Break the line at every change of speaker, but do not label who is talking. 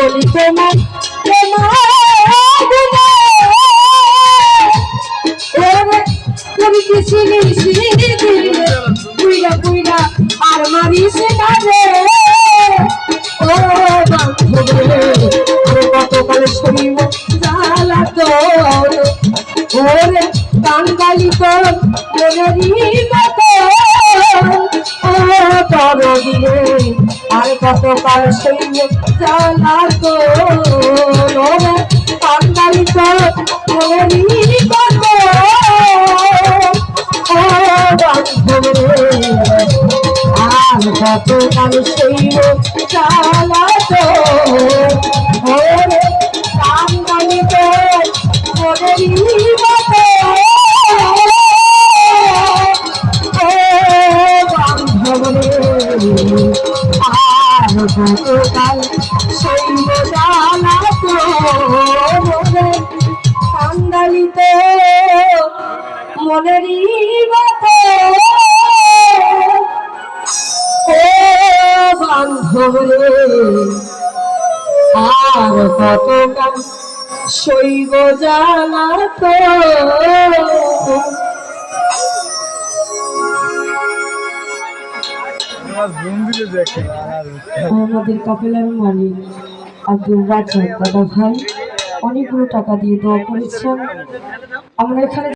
বলি তোমার তুমি কিছু বুইরা বুইরা আর মারিস কাজে ও কতকাল শরীর জ্বালা তো ওরে কাঙ্গালি তো কত তরদিনে আর কতকাল শরীর জ্বালা তো কাঙ্গালি তো কত আর কতকাল শরীর জ্বালা তো কাঙ্গালি তো গতকাল শৈব জানা তো কান্দালিতে মনেরই মতো ও বান্ধব রে আর গতকাল শৈব জানা তো আমাদের কাপেলার মালিক আব্দুল রাজ্জাক দাদা ভাই অনেকগুলো টাকা দিয়ে দোয়া করেছেন। আমরা এখানে